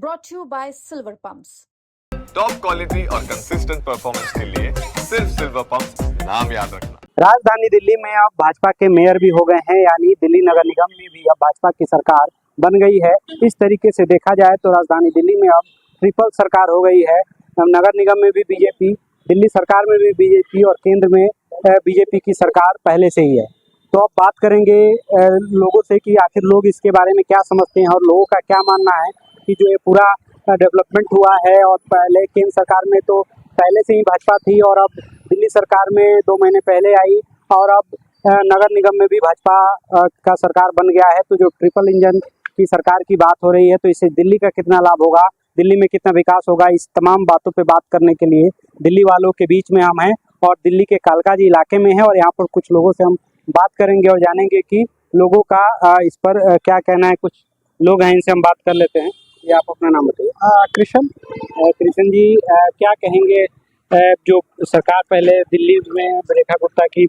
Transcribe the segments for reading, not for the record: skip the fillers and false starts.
brought to you by Silver Pumps. Top quality और consistent performance के लिए सिर्फ सिल्वर पंप नाम याद रखना। राजधानी दिल्ली में अब भाजपा के मेयर भी हो गए हैं, यानी दिल्ली नगर निगम में भी अब भाजपा की सरकार बन गई है। इस तरीके से देखा जाए तो राजधानी दिल्ली में अब ट्रिपल सरकार हो गई है। नगर निगम में भी बीजेपी, दिल्ली सरकार में भी बीजेपी और केंद्र में बीजेपी की सरकार पहले से ही है। तो अब बात करेंगे लोगों से कि आखिर लोग इसके बारे में क्या समझते हैं और लोगों का क्या मानना है कि जो ये पूरा डेवलपमेंट हुआ है। और पहले केंद्र सरकार में तो पहले से ही भाजपा थी और अब दिल्ली सरकार में 2 महीने पहले आई और अब नगर निगम में भी भाजपा का सरकार बन गया है। तो जो ट्रिपल इंजन की सरकार की बात हो रही है, तो इससे दिल्ली का कितना लाभ होगा, दिल्ली में कितना विकास होगा, इस तमाम बातों पे बात करने के लिए दिल्ली वालों के बीच में हम हैं और दिल्ली के कालकाजी इलाके में हैं। और यहाँ पर कुछ लोगों से हम बात करेंगे और जानेंगे कि लोगों का इस पर क्या कहना है। कुछ लोग हैं, इनसे हम बात कर लेते हैं। ये आप अपना नाम बताइए। कृष्ण जी, क्या कहेंगे जो सरकार पहले दिल्ली में रेखा गुप्ता की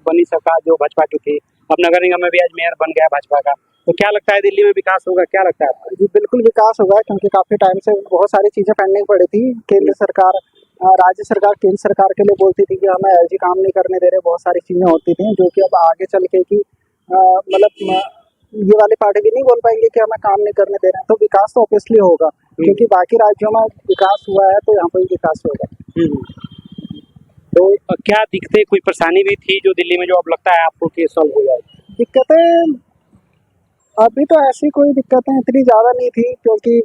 बनी सरकार जो भाजपा की थी, अब नगर निगम में भी आज मेयर बन गया भाजपा का, तो क्या लगता है दिल्ली में विकास होगा? क्या लगता है आपको? जी बिल्कुल विकास होगा, क्योंकि काफ़ी टाइम से बहुत सारी चीज़ें पेंडिंग पड़ी थी। केंद्र सरकार, राज्य सरकार केंद्र सरकार के लिए बोलती थी कि हमें एलजी काम नहीं करने दे रहे, बहुत सारी चीज़ें होती थी जो कि अब आगे चल के कि मतलब ये वाली पार्टी भी नहीं बोल पाएंगे कि हमें काम नहीं करने दे रहे हैं। तो विकास तो ऑब्वियसली होगा, क्योंकि बाकी राज्यों में विकास हुआ है तो यहाँ पर भी विकास होगा। तो क्या दिक्कतें, कोई परेशानी भी थी जो दिल्ली में, जो अब लगता है आपको कि सॉल्व हो जाएगी? दिक्कतें अभी तो ऐसी कोई दिक्कतें इतनी ज़्यादा नहीं थी, क्योंकि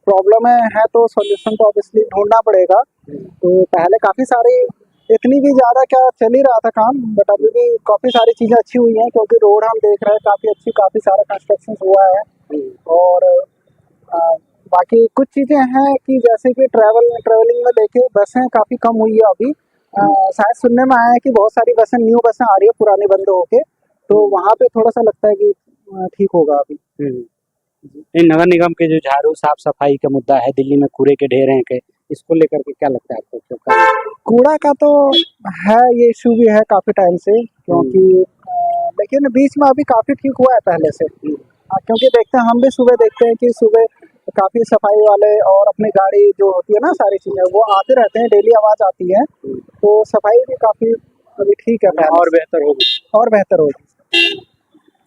प्रॉब्लम है तो सॉल्यूशन तो ऑब्वियसली ढूंढना पड़ेगा। तो पहले काफ़ी सारी, इतनी भी ज़्यादा क्या चल ही रहा था काम, बट अभी भी काफ़ी सारी चीज़ें अच्छी हुई हैं, क्योंकि रोड हम देख रहे हैं काफ़ी अच्छी, काफ़ी सारा कंस्ट्रक्शन हुआ है। और बाकी कुछ चीज़ें हैं कि जैसे कि ट्रैवलिंग में लेके बसें काफ़ी कम हुई है अभी। शायद सुनने में आया है कि बहुत सारी बसें, न्यू बसें आ रही है पुरानी बंद होके, तो वहाँ पे थोड़ा सा लगता है कि ठीक होगा अभी। नगर निगम के जो झाड़ू साफ सफाई का मुद्दा है, दिल्ली में कूड़े के ढेर हैं, के इसको लेकर के क्या लगता है आपको? कूड़ा का तो है, ये इशू भी है काफ़ी टाइम से, क्योंकि लेकिन बीच में अभी काफ़ी ठीक हुआ है पहले से। क्योंकि देखते हैं, हम भी सुबह देखते हैं कि सुबह काफ़ी सफाई वाले और अपनी गाड़ी जो होती है ना, सारी चीज़ें वो आते रहते हैं, डेली आवाज़ आती है, तो सफाई भी काफ़ी अभी ठीक है, और बेहतर होगी। और बेहतर होगी।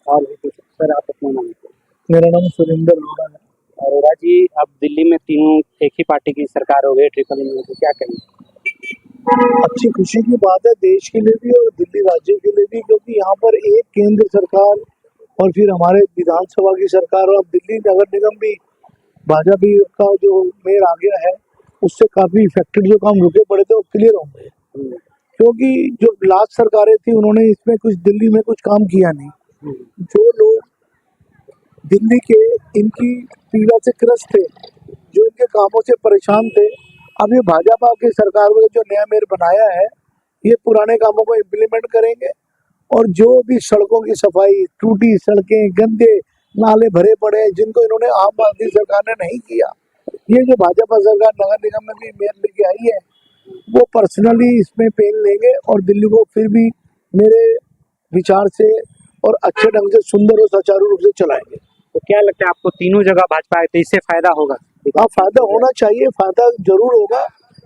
और भी कुछ सर, आप अपना नाम बताइए। मेरा नाम सुरेंद्र अरोड़ा है। अरोड़ा जी, अब दिल्ली में तीनों एक ही पार्टी की सरकार हो गई, ट्रिपल इंजन की, क्या कहेंगे? अच्छी खुशी की बात है देश के लिए भी और दिल्ली राज्य के लिए भी, क्योंकि यहाँ पर एक केंद्र सरकार और फिर हमारे विधानसभा की सरकार और अब दिल्ली नगर निगम भी भाजपा का जो मेयर आ गया है, उससे काफ़ी इफेक्टेड जो काम रुके पड़े थे वो क्लियर होंगे। क्योंकि जो लास्ट सरकारें थी उन्होंने इसमें कुछ, दिल्ली में कुछ काम किया नहीं। जो लोग दिल्ली के इनकी पीड़ा से ग्रस्त थे, जो इनके कामों से परेशान थे, अब ये भाजपा की सरकार में जो नया मेयर बनाया है, ये पुराने कामों को इम्प्लीमेंट करेंगे। और जो भी सड़कों की सफाई, टूटी सड़कें, गंदे नाले भरे पड़े हैं, जिनको इन्होंने आम आदमी सरकार ने नहीं किया, ये जो भाजपा सरकार नगर निगम में भी मेयर लेके आई है, वो पर्सनली इसमें पेन लेंगे और दिल्ली को फिर भी मेरे विचार से और अच्छे ढंग से, सुंदर और सुचारू रूप से चलाएंगे। तो क्या लगता है आपको, तीनों जगह भाजपा है तो इससे फायदा होगा? हाँ, फायदा होना चाहिए, फायदा जरूर होगा,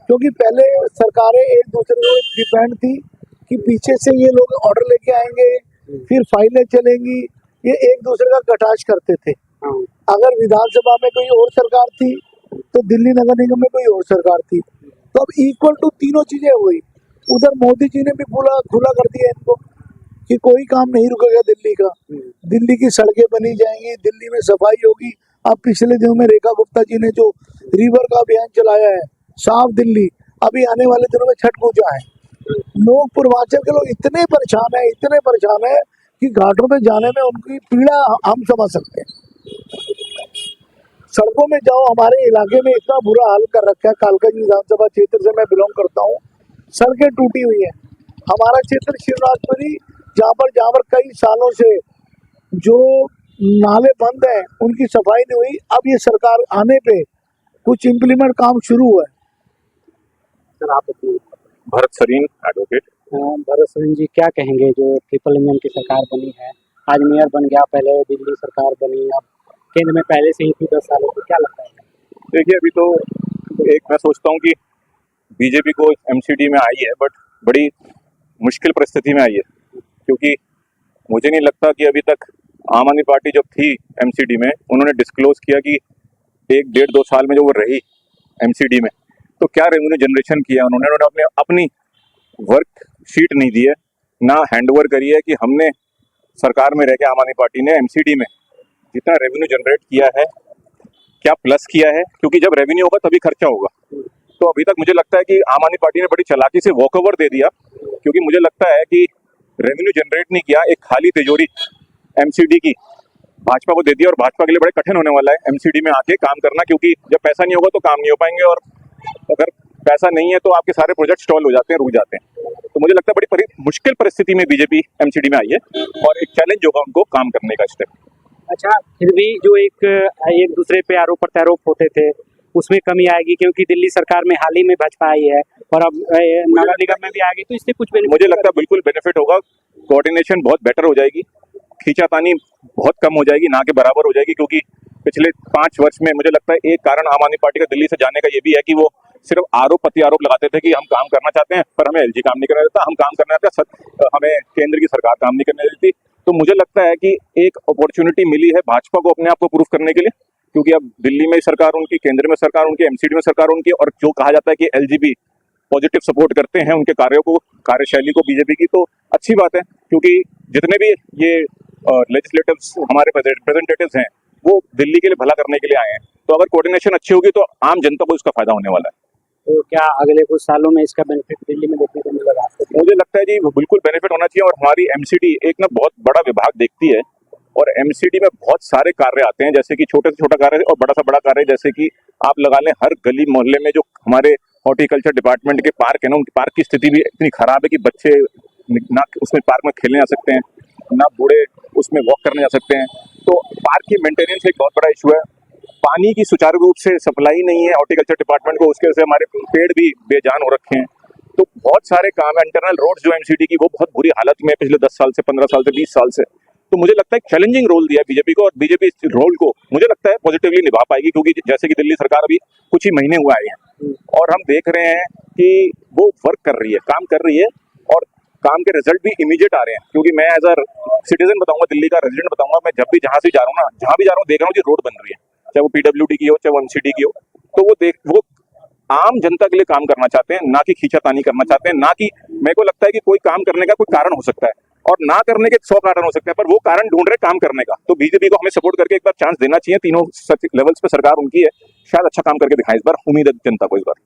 क्योंकि पहले सरकारें एक दूसरे को डिपेंड थी कि पीछे से ये लोग ऑर्डर लेके आएंगे, फिर फाइलें चलेंगी, ये एक दूसरे का कटाक्ष करते थे। अगर विधानसभा में कोई और सरकार थी तो दिल्ली नगर निगम में कोई और सरकार थी, तो अब इक्वल टू तीनों चीजें हुई। उधर मोदी जी ने भी खुला कर दिया इनको कि कोई काम नहीं रुकेगा दिल्ली का, दिल्ली की सड़कें बनी जाएंगी, दिल्ली में सफाई होगी। अब पिछले दिनों में रेखा गुप्ता जी ने जो रिवर का अभियान चलाया है, साफ दिल्ली, अभी आने वाले दिनों में छठ पूजा है, लोग पूर्वांचल के लोग इतने परेशान है कि घाटों में जाने में उनकी पीड़ा हम समझ सकते हैं। सड़कों में जाओ, हमारे इलाके में इतना बुरा हाल कर रखा है, कालकाजी विधानसभा क्षेत्र से मैं बिलोंग करता हूँ, सड़कें टूटी हुई हैं। हमारा क्षेत्र शिवराजपुरी, जहाँ पर कई सालों से जो नाले बंद हैं उनकी सफाई नहीं हुई, अब ये सरकार आने पे कुछ इम्प्लीमेंट काम शुरू हुआ है। सर, आप अपनी। भरत सरीन, एडवोकेट। भरत सिंह जी, क्या कहेंगे जो ट्रिपल इंजन की सरकार बनी है, आज मेयर बन गया, पहले दिल्ली सरकार बनी, अब केंद्र में पहले से ही थी 10 सालों, तो क्या लगता है? देखिए अभी तो एक मैं सोचता हूँ कि बीजेपी को एमसीडी में आई है, बट बड़ी मुश्किल परिस्थिति में आई है, क्योंकि मुझे नहीं लगता कि अभी तक आम आदमी पार्टी जब थी एमसीडी में, उन्होंने डिस्क्लोज किया कि 1-1.5-2 साल में जो वो रही एमसीडी में तो क्या रेवेन्यू जनरेशन किया उन्होंने अपनी वर्क शीट नहीं दी है, ना हैंडओवर करी है कि हमने सरकार में रह के आम आदमी पार्टी ने एमसीडी में जितना रेवेन्यू जनरेट किया है क्या प्लस किया है, क्योंकि जब रेवेन्यू होगा तभी खर्चा होगा। तो अभी तक मुझे लगता है कि आम आदमी पार्टी ने बड़ी चालाकी से वॉकओवर दे दिया, क्योंकि मुझे लगता है कि रेवेन्यू जनरेट नहीं किया, एक खाली तिजोरी एमसीडी की भाजपा को दे दिया, और भाजपा के लिए बड़े कठिन होने वाला है एमसीडी में आके काम करना, क्योंकि जब पैसा नहीं होगा तो काम नहीं हो पाएंगे, और अगर पैसा नहीं है तो आपके सारे प्रोजेक्ट स्टॉल हो जाते हैं, रुक जाते हैं। तो मुझे लगता है बड़ी मुश्किल परिस्थिति में बीजेपी एमसीडी में आई है, और एक चैलेंज होगा उनको काम करने का स्टेप। अच्छा, फिर भी जो एक दूसरे पे आरोप प्रत्यारोप होते थे उसमें कमी आएगी, क्योंकि दिल्ली सरकार में हाल ही में भाजपा आई है और अब नगर निगम में भी आ गई, तो इससे कुछ मुझे लगता है बिल्कुल बेनिफिट होगा, कोऑर्डिनेशन बहुत बेटर हो जाएगी, खींचातानी बहुत कम हो जाएगी, ना के बराबर हो जाएगी, क्योंकि पिछले 5 वर्ष में मुझे लगता है एक कारण आम आदमी पार्टी का दिल्ली से जाने का ये भी है कि वो सिर्फ आरोप प्रत्यारोप लगाते थे कि हम काम करना चाहते हैं पर हमें एलजी काम नहीं करने देता, हम काम करना चाहते हैं हमें केंद्र की सरकार काम नहीं करने देती। तो मुझे लगता है कि एक अपॉर्चुनिटी मिली है भाजपा को अपने आप को प्रूफ करने के लिए, क्योंकि अब दिल्ली में सरकार उनकी, केंद्र में सरकार उनकी, एमसीडी में सरकार उनकी, और जो कहा जाता है कि एलजीबी पॉजिटिव सपोर्ट करते हैं उनके कार्यों को, कार्यशैली को बीजेपी की, तो अच्छी बात है, क्योंकि जितने भी ये लेजिस्लेटिव्स हमारे रिप्रेजेंटेटिव्स हैं वो दिल्ली के लिए भला करने के लिए आए हैं। तो अगर कोऑर्डिनेशन अच्छी होगी तो आम जनता को इसका फायदा होने वाला है। तो क्या अगले कुछ सालों में इसका बेनिफिट दिल्ली में देखने को मिलेगा? मुझे लगता है जी बिल्कुल बेनिफिट होना चाहिए, और हमारी एमसीडी एक ना बहुत बड़ा विभाग देखती है, और एमसीडी में बहुत सारे कार्य आते हैं, जैसे कि छोटे से छोटा कार्य और बड़ा से बड़ा कार्य, जैसे कि आप लगा लें हर गली मोहल्ले में जो हमारे हॉर्टिकल्चर डिपार्टमेंट के पार्क है ना, उनकी पार्क की स्थिति भी इतनी खराब है कि बच्चे ना उसमें पार्क में खेलने जा सकते हैं, ना बूढ़े उसमें वॉक करने जा सकते हैं। तो पार्क की मेंटेनेंस एक बहुत बड़ा इशू है, पानी की सुचारू रूप से सप्लाई नहीं है हॉर्टिकल्चर डिपार्टमेंट को, उसके वजह से हमारे पेड़ भी बेजान हो रखे हैं। तो बहुत सारे काम है, इंटरनल रोड्स जो एमसीडी की वो बहुत बुरी हालत में है पिछले 10 साल से, 15 साल से, 20 साल से। तो मुझे लगता है चैलेंजिंग रोल दिया है बीजेपी को, और बीजेपी इस रोल को मुझे लगता है पॉजिटिवली निभा पाएगी, क्योंकि जैसे कि दिल्ली सरकार अभी कुछ ही महीने हुए आए हैं और हम देख रहे हैं कि वो वर्क कर रही है, काम कर रही है, और काम के रिजल्ट भी इमीडिएट आ रहे हैं। क्योंकि मैं एज अ सिटीजन बताऊंगा, दिल्ली का रेजिडेंट बताऊंगा, मैं जब भी जहां से जा रहा हूँ ना, जहां भी जा रहा हूँ देख रहा हूँ जी रोड बन रही है, चाहे वो पीडब्ल्यूडी की हो, चाहे वो एमसीडी की हो, तो वो आम जनता के लिए काम करना चाहते हैं, ना कि खींचातानी करना चाहते हैं, ना कि मेरे को लगता है कि कोई काम करने का कोई कारण हो सकता है और ना करने के 100 कारण हो सकते हैं, पर वो कारण ढूंढ रहे काम करने का। तो बीजेपी को हमें सपोर्ट करके एक बार चांस देना चाहिए, तीनों लेवल्स पे सरकार उनकी है, शायद अच्छा काम करके दिखाएं इस बार, उम्मीद है जनता को इस बार।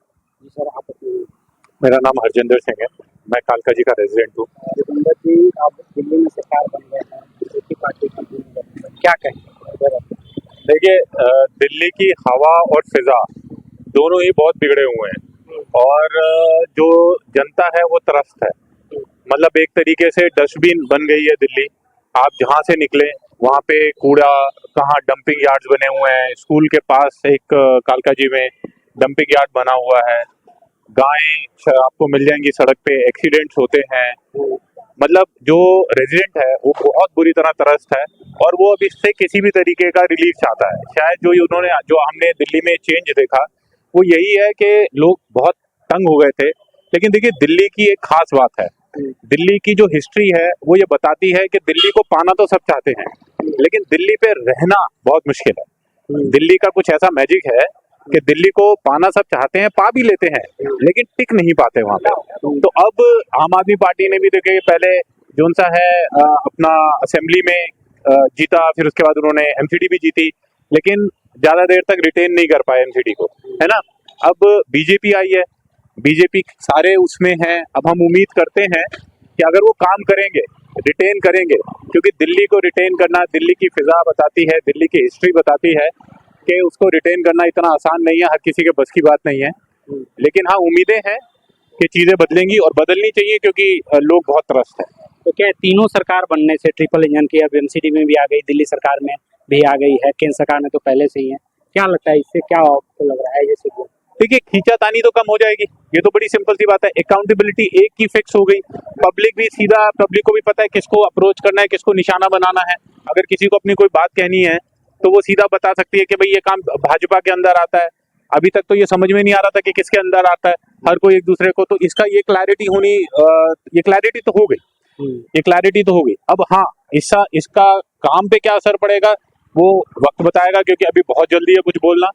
मेरा नाम हरजिंदर सिंह है, मैं कालका जी का रेजिडेंट हूँ। हरजिंदर जी, आप दिल्ली में सरकार बन गए हैं बीजेपी पार्टी की, क्या कहें? देखिए दिल्ली की हवा और फिजा दोनों ही बहुत बिगड़े हुए हैं, और जो जनता है वो त्रस्त है। मतलब एक तरीके से डस्टबिन बन गई है दिल्ली, आप जहाँ से निकले वहाँ पे कूड़ा, कहाँ डंपिंग यार्ड्स बने हुए हैं, स्कूल के पास एक कालका जी में डंपिंग यार्ड बना हुआ है, गायें आपको मिल जाएंगी सड़क पे, एक्सीडेंट्स होते हैं। मतलब जो रेजिडेंट है वो बहुत बुरी तरह त्रस्त है, और वो अब इससे किसी भी तरीके का रिलीफ चाहता है। शायद जो हमने दिल्ली में चेंज देखा वो यही है कि लोग बहुत तंग हो गए थे। लेकिन देखिए दिल्ली की एक खास बात है, दिल्ली की जो हिस्ट्री है वो ये बताती है कि दिल्ली को पाना तो सब चाहते हैं, लेकिन दिल्ली पे रहना बहुत मुश्किल है। दिल्ली का कुछ ऐसा मैजिक है कि दिल्ली को पाना सब चाहते हैं, पा भी लेते हैं, लेकिन टिक नहीं पाते वहाँ पे। तो अब आम आदमी पार्टी ने भी देखिए पहले जोन सा है अपना असेंबली में जीता, फिर उसके बाद उन्होंने एमसीडी भी जीती, लेकिन ज्यादा देर तक रिटेन नहीं कर पाए एमसीडी को, है ना। अब बीजेपी आई है, बीजेपी सारे उसमें है, अब हम उम्मीद करते हैं कि अगर वो काम करेंगे, रिटेन करेंगे, क्योंकि दिल्ली को रिटेन करना, दिल्ली की फिजा बताती है, दिल्ली की हिस्ट्री बताती है कि उसको रिटेन करना इतना आसान नहीं है, हर किसी के बस की बात नहीं है। लेकिन हाँ, उम्मीदें हैं कि चीजें बदलेंगी और बदलनी चाहिए, क्योंकि लोग बहुत त्रस्त है। तो क्या तीनों सरकार बनने से, ट्रिपल इंजन की अब एमसीडी में भी आ गई, दिल्ली सरकार में भी आ गई है, केंद्र सरकार में तो पहले से ही है, क्या लगता है इससे क्या आपको लग रहा है? जैसे देखिए खींचातानी तो कम हो जाएगी, ये तो बड़ी सिंपल सी बात है। अकाउंटेबिलिटी एक की फिक्स हो गई, पब्लिक भी सीधा, पब्लिक को भी पता है किसको अप्रोच करना है, किसको निशाना बनाना है। अगर किसी को अपनी कोई बात कहनी है तो वो सीधा बता सकती है कि भाई ये काम भाजपा के अंदर आता है, अभी तक तो ये समझ में नहीं आ रहा था कि किसके अंदर आता है, हर कोई एक दूसरे को, तो इसका ये क्लैरिटी होनी, ये क्लैरिटी तो हो गई, ये क्लैरिटी तो हो गई। अब हाँ, इसका काम पे क्या असर पड़ेगा वो वक्त बताएगा, क्योंकि अभी बहुत जल्दी है कुछ बोलना।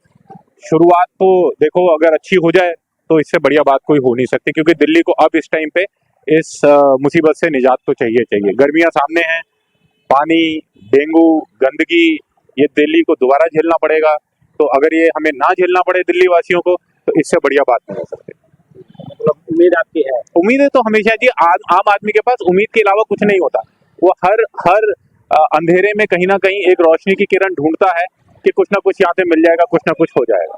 शुरुआत तो देखो अगर अच्छी हो जाए तो इससे बढ़िया बात कोई हो नहीं सकती, क्योंकि दिल्ली को अब इस टाइम पे इस मुसीबत से निजात तो चाहिए। गर्मियां सामने हैं, पानी, डेंगू, गंदगी, ये दिल्ली को दोबारा झेलना पड़ेगा। तो अगर ये हमें ना झेलना पड़े दिल्ली वासियों को, तो इससे बढ़िया बात नहीं हो सकती। मतलब उम्मीद आपकी है? उम्मीदें तो हमेशा जी, आम आदमी के पास उम्मीद के अलावा कुछ नहीं होता। वो हर अंधेरे में कहीं ना कहीं एक रोशनी की किरण ढूंढता है कि कुछ ना कुछ यहाँ पे मिल जाएगा, कुछ ना कुछ हो जाएगा।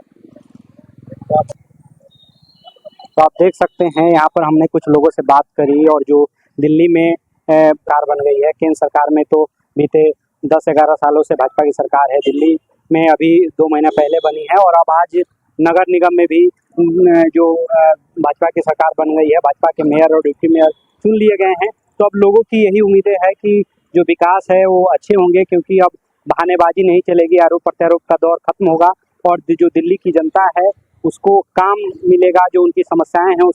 तो आप देख सकते हैं यहाँ पर हमने कुछ लोगों से बात करी, और जो दिल्ली में सरकार बन गई है, केंद्र सरकार में तो बीते 10-11 सालों से भाजपा की सरकार है, दिल्ली में अभी 2 महीना पहले बनी है, और अब आज नगर निगम में भी जो भाजपा की सरकार बन गई है, भाजपा के मेयर और डिप्टी मेयर चुन लिए गए हैं। तो अब लोगों की यही उम्मीदें है कि जो विकास है वो अच्छे होंगे, क्योंकि अब बहानेबाजी नहीं चलेगी, आरोप प्रत्यारोप का दौर खत्म होगा, और जो दिल्ली की जनता है उसको काम मिलेगा, जो उनकी समस्याएं हैं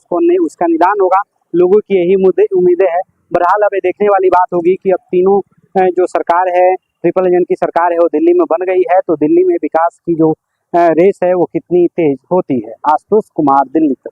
उसका निदान होगा। लोगों की यही उम्मीदें है। बहरहाल अब ये देखने वाली बात होगी कि अब तीनों जो सरकार है, ट्रिपल इंजन की सरकार है, वो दिल्ली में बन गई है, तो दिल्ली में विकास की जो रेस है वो कितनी तेज होती है। आशुतोष कुमार, दिल्ली तक।